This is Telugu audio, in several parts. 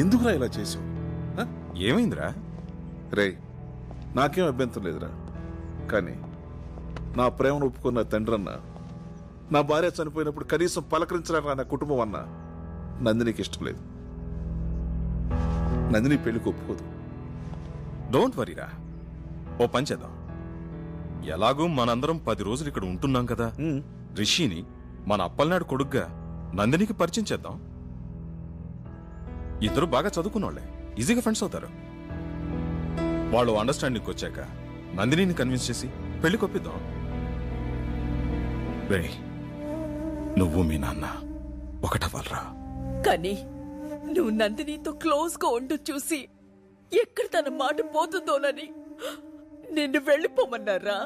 ఎందుకురా ఇలా చేసావు? ఏమైందిరా? రే, నాకేం అభ్యంతరం లేదురా, కానీ నా ప్రేమను ఒప్పుకున్న తండ్రన్న, నా భార్య చనిపోయినప్పుడు కనీసం పలకరించడానికి నా కుటుంబం అన్న నందినికి ఇష్టం లేదు. నందిని పెళ్లికి ఒప్పుకోదు. డోంట్ వరీరా, ఓ పని చేద్దాం. ఎలాగూ మనందరం 10 రోజులు ఇక్కడ ఉంటున్నాం కదా, రిషిని మన అప్పలనాడు కొడుగ్గా నందినికి పరిచయం చేద్దాం. ఇద్దరు బాగా చదువుకున్నోళ్లే, ఈజీగా ఫ్రెండ్స్ అవుతారు. వాళ్ళు అండర్స్టాండింగ్కి వచ్చాక నందినిని కన్విన్స్ చేసి పెళ్లి కొప్పిద్దాం. రే, నువ్వు మీ నాన్న ఒకటవ్వాలరా. కానీ నువ్వు నందినితో క్లోజ్ గా ఉంటూ చూసి ఎక్కడ తన మాట పోతుందోనని నిన్ను వెళ్ళిపోమన్నారా?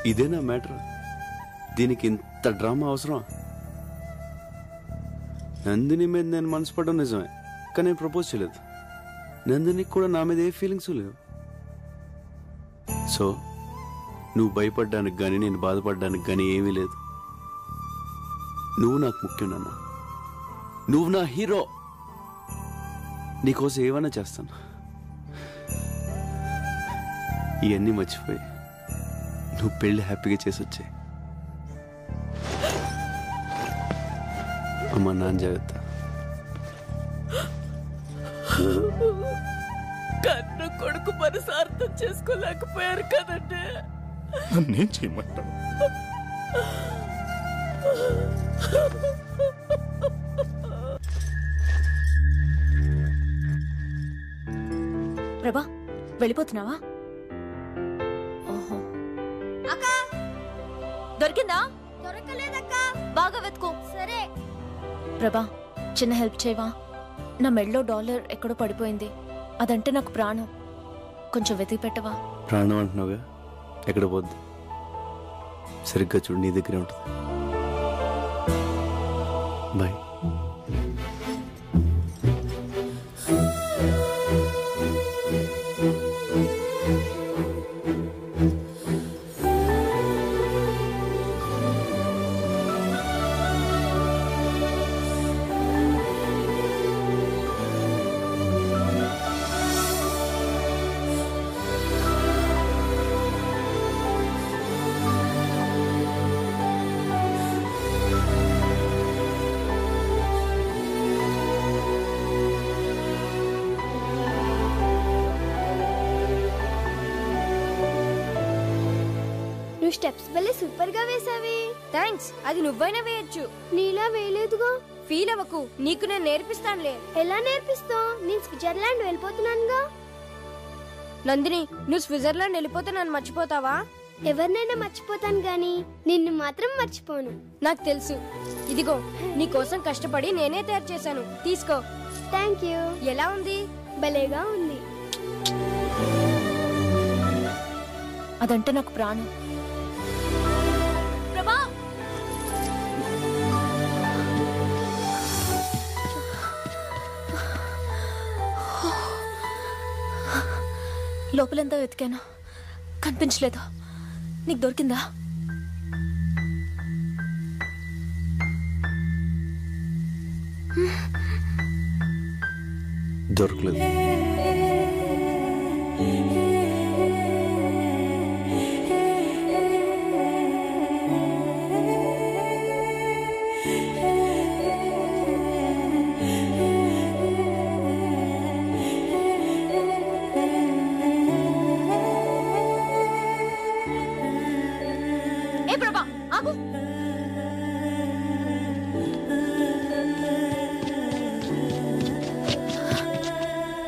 ఇదేనా మ్యాటర్? దీనికి ఇంత డ్రామా అవసరం? నందిని మీద నేను మనసు పడడం నిజమే, కానీ నేను ప్రపోజ్ చేయలేదు. నందినికి కూడా నా మీద ఏ ఫీలింగ్స్ లేవు. సో నువ్వు భయపడ్డానికి కానీ నేను బాధపడడానికి కానీ ఏమీ లేదు. నువ్వు నాకు ముఖ్యం నాన్న, నువ్వు నా హీరో. నీకోసం ఏమైనా చేస్తాను. ఇవన్నీ మర్చిపోయి నువ్వు పెళ్లి హ్యాపీగా చేసి వచ్చాయి. అమ్మ, నాన్న జాగ్రత్త. కన్న కొడుకు మనసు అర్థం చేసుకోలేకపోయారు కదండి. నన్నేం చేయమంటావు? ప్రభా, వెళ్ళిపోతున్నావా? దొరికిందా? దొరకలేదక్కా. బాగా వెతుకో. సరే. ప్రభా, చిన్న హెల్ప్ చేయవా? నా మెడలో డాలర్ ఎక్కడో పడిపోయింది. అదంటే నాకు ప్రాణం. కొంచెం వెతికి పెట్టవా? ప్రాణం అంటున్నావుగా, ఎక్కడ పోద్ది? సరిగ్గా చూడు, నీ దగ్గరే ఉంటుంది. బాయ్. స్టెప్స్ భలే సూపర్ గా వేసావి. థ్యాంక్స్. అది నువ్వైనా వేయొచ్చు. నీలా వేయలేదుగా. ఫీల్ అవ్వకు, నీకు నేను నేర్పిస్తానులే. ఎలా నేర్పిస్తావు? నేను స్విట్జర్లాండ్ వెళ్ళిపోతున్నానుగా. నందిని, నువ్వు స్విట్జర్లాండ్ వెళ్ళిపోతే నన్ను మర్చిపోతావా? ఎవరినైనా మర్చిపోతాను గాని నిన్ను మాత్రం మర్చిపోను. నాకు తెలుసు. ఇదిగో, నీ కోసం కష్టపడి నేనే తయారు చేశాను, తీసుకో. Thank you. ఎలా ఉంది? భలేగా ఉంది. అదంటే నాకు ప్రాణం. లోపలంతా వెతికాను, కనిపించలేదు. నీకు దొరికిందా? దొరకలేదు.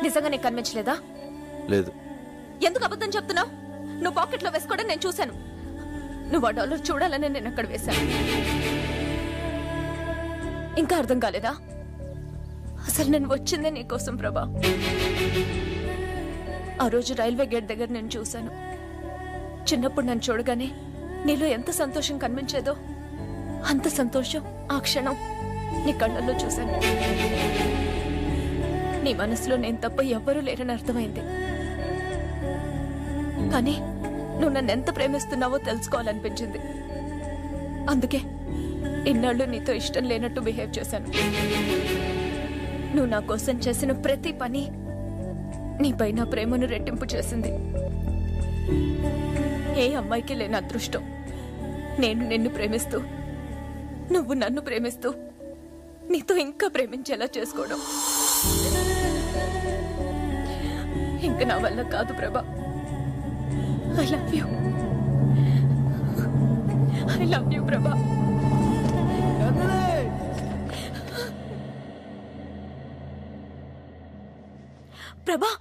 నిజంగా నీకు కనిపించలేదా? లేదు. ఎందుకు అబద్ధం చెప్తున్నావు? నువ్వు పాకెట్లో వేసుకోవడం నేను చూశాను. నువ్వు ఆ డాలర్ చూడాలని నేను అక్కడ వేశాను. ఇంకా అర్థం కాలేదా? అసలు నేను వచ్చిందే నీకోసం ప్రభా. ఆ రోజు రైల్వే గేట్ దగ్గర నేను చూశాను. చిన్నప్పుడు నన్ను చూడగానే నీలో ఎంత సంతోషం కనిపించేదో అంత సంతోషం ఆ క్షణం నీ కళ్ళల్లో చూశాను. నీ మనసులో నేను తప్ప ఎవ్వరూ లేరని అర్థమైంది. కానీ నువ్వు నన్ను ఎంత ప్రేమిస్తున్నావో తెలుసుకోవాలనిపించింది. అందుకే ఇన్నాళ్ళు నీతో ఇష్టం లేనట్టు బిహేవ్ చేశాను. నువ్వు నా కోసం చేసిన ప్రతి పని నీపై నా ప్రేమను రెట్టింపు చేసింది. ఏ అమ్మాయికి లేని అదృష్టం నేను నిన్ను ప్రేమిస్తూ, నువ్వు నన్ను ప్రేమిస్తూ నీతో ఇంకా ప్రేమించేలా చేసుకోవడం. ఇంక నా వల్ల కాదు ప్రభా. I love you. I love you ప్రభా. ప్రభా,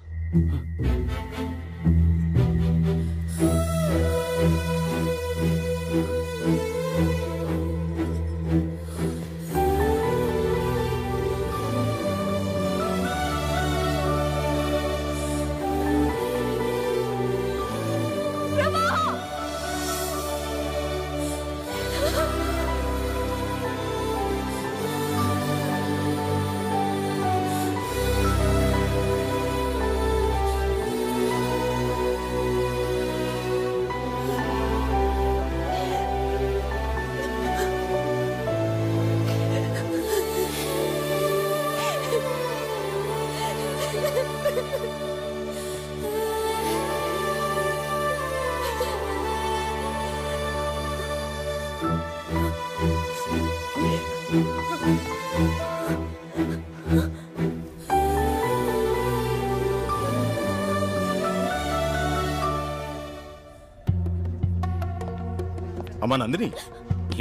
అమ్మా నందిని,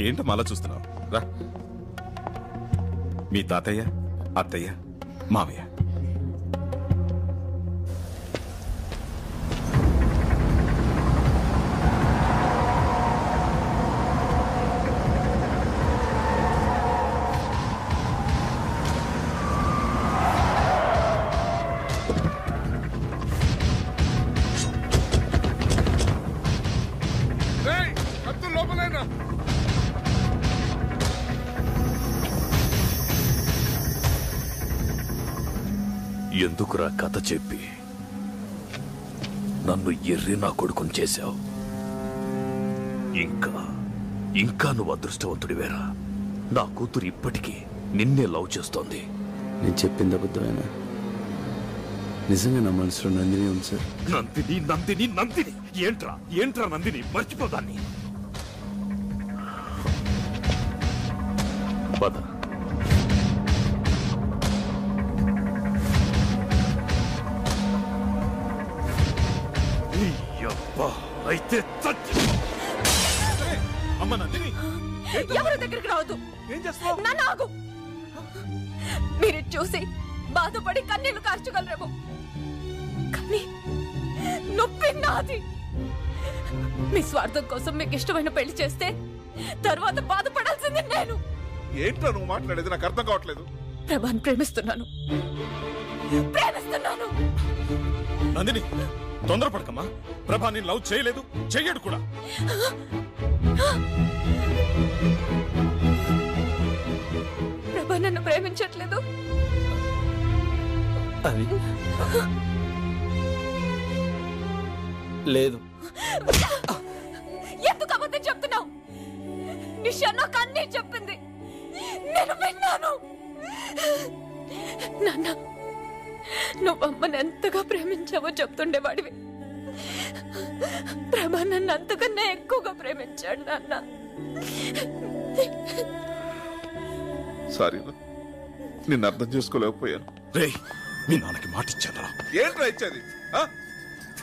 ఏంటమ్మా అలా చూస్తున్నావు? రా. మీ తాతయ్య, అత్తయ్య, మావయ్య. ఎందుకురా కథ చెప్పి నన్ను ఎర్రి నా కొడుకుని చేశావు? ఇంకా నువ్వు అదృష్టవంతుడివేరా. నా కూతురు ఇప్పటికీ నిన్నే లవ్ చేస్తోంది. నేను చెప్పింది అబద్ధమేనా? నిజంగా నా మనసులో నందిని ఉంది సార్. నందిని నందిని నందిని ఏంట్రా నందిని? మర్చిపోదాన్ని. పద. అయితే అమ్మ నందిని, ఎవరి దగ్గరికి రావద్దు. ఏం చేస్తావు? నన్ను ఆగు. మీరు చూసి బాధపడి కన్నీళ్లు కార్చగలరేమో, కానీ నొప్పి నాది. మీ స్వార్థం కోసం మీకు ఇష్టమైన పెళ్లి చేస్తే తర్వాత బాధపడాల్సింది నేను. ఏంటో నువ్వు మాట్లాడేది? నాకు అర్థం కావట్లేదు. ప్రభాని ప్రేమిస్తున్నాను. నందిని, తొందరపడకమ్మా. ప్రభా నేను లవ్ చేయలేదు, చెయ్యడు కూడా. ప్రభా నన్ను ప్రేమించట్లేదు. అది లేదు. ఎందుకు అబద్ధం చెప్తున్నావు? నిషా నాకు అన్నీ చెప్పింది, నేను విన్నాను. నాన్న, నువ్వు అమ్మని ఎంతగా ప్రేమించావో చెప్తుండేవాడివి. ప్రభా నన్ను అంతకన్నా ఎక్కువగా ప్రేమించాడు నాన్న. సారీ, నిన్ను అర్థం చేసుకోలేకపోయాను. రే, మీ నాన్నకి మాట ఇచ్చారా? ఏంట్రా ఇచ్చేది?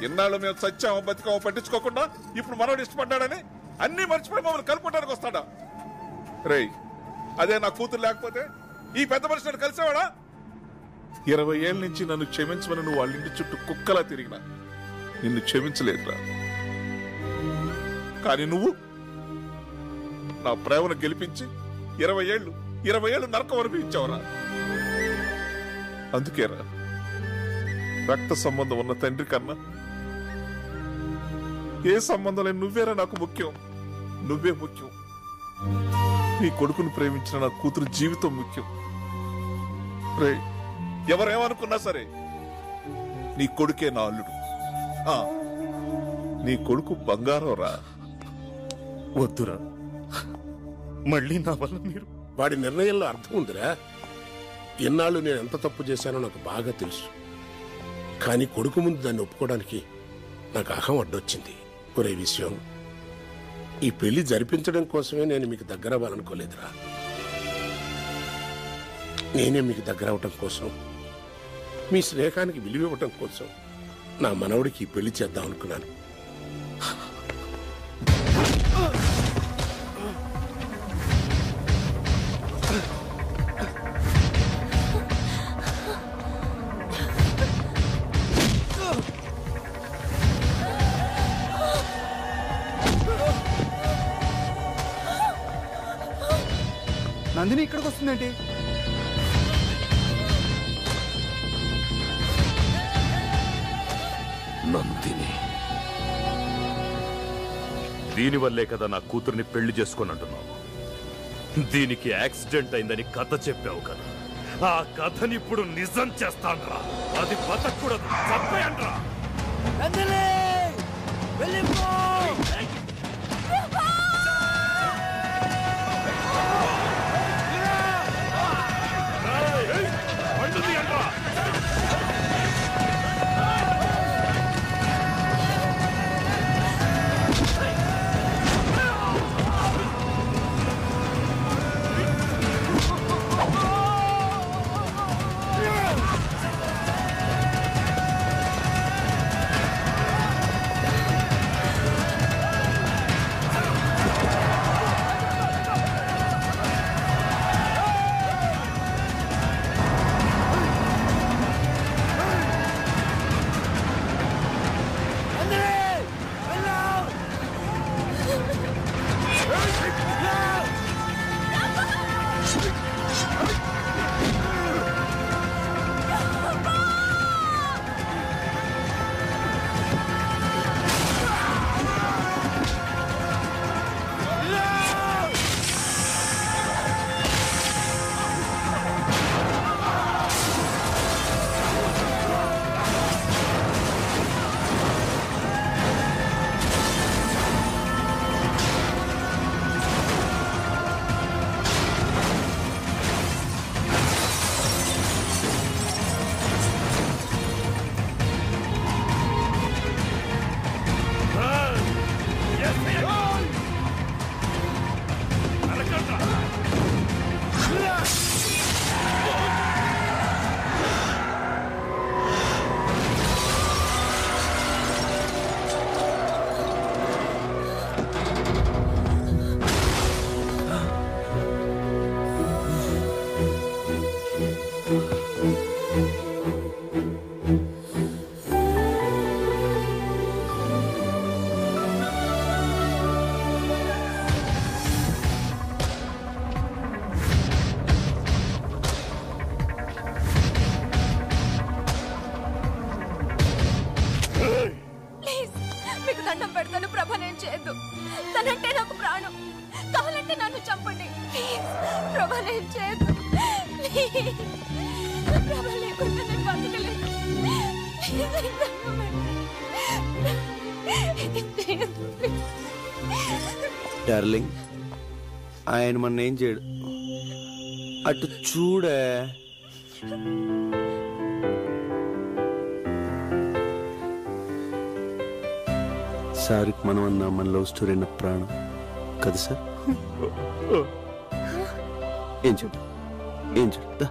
ఇన్నాళ్ళు మేము సత్యామో బతికామో పట్టించుకోకుండా ఇప్పుడు మనోడు ఇష్టపడ్డాడని అన్ని మర్చిపోయి మమ్మల్ని కలుపుకోవడానికి వస్తాడా? రేయ్, అదే నా కూతురు లేకపోతే ఈ పెద్ద మనిషిని కలిసేవాడా? 20 ఏళ్ళ నుంచి నన్ను క్షమించమని నువ్వు వాళ్ళ ఇంటి చుట్టూ కుక్కలా తిరిగినా నిన్ను క్షమించలేదురా. కానీ నువ్వు నా ప్రేమను గెలిపించి 20 ఏళ్ళు నరకం అనిపించావురా. అందుకేరా రక్త సంబంధం ఉన్న తండ్రి కన్నా ఏ సంబంధం లేని నువ్వేరా నాకు ముఖ్యం. నువ్వే ముఖ్యం. నీ కొడుకును ప్రేమించిన నా కూతురు జీవితం ముఖ్యం. రే, ఎవరేమనుకున్నా సరే నీ కొడుకే నా అల్లుడు. నీ కొడుకు బంగారం రా. వద్దురా, మళ్ళీ నా వల్ల మీరు. వాడి నిర్ణయంలో అర్థం ఉందిరా. ఇన్నాళ్ళు నేను ఎంత తప్పు చేశానో నాకు బాగా తెలుసు. కానీ కొడుకు ముందు దాన్ని ఒప్పుకోవడానికి నాకు అహం అడ్డొచ్చింది. ఒరే విషయం, ఈ పెళ్లి జరిపించడం కోసమే నేను మీకు దగ్గర అవ్వాలనుకోలేదురా. నేనే మీకు దగ్గర అవటం కోసం, మీ స్నేహానికి విలువ ఇవ్వటం కోసం నా మనవడికి పెళ్లి చేద్దాం అనుకున్నాను. నందిని ఇక్కడికి వస్తుందేంటి? నందిని, దీనివల్లే కదా నా కూతుర్ని పెళ్లి చేసుకున్నట్టున్నావు. దీనికి యాక్సిడెంట్ అయిందని కథ చెప్పావు కదా, ఆ కథని ఇప్పుడు నిజం చేస్తాన్రా. అది బతకూడదు, చంపేయండ్రా. డార్లింగ్, ఆయన మన ఏం చేయడు. అటు చూడే. సార్కి మనం అన్నా మన లవ్ స్టోరీ అన్న ప్రాణం కదా సార్? ఏం చూడు, ఏం చూడు.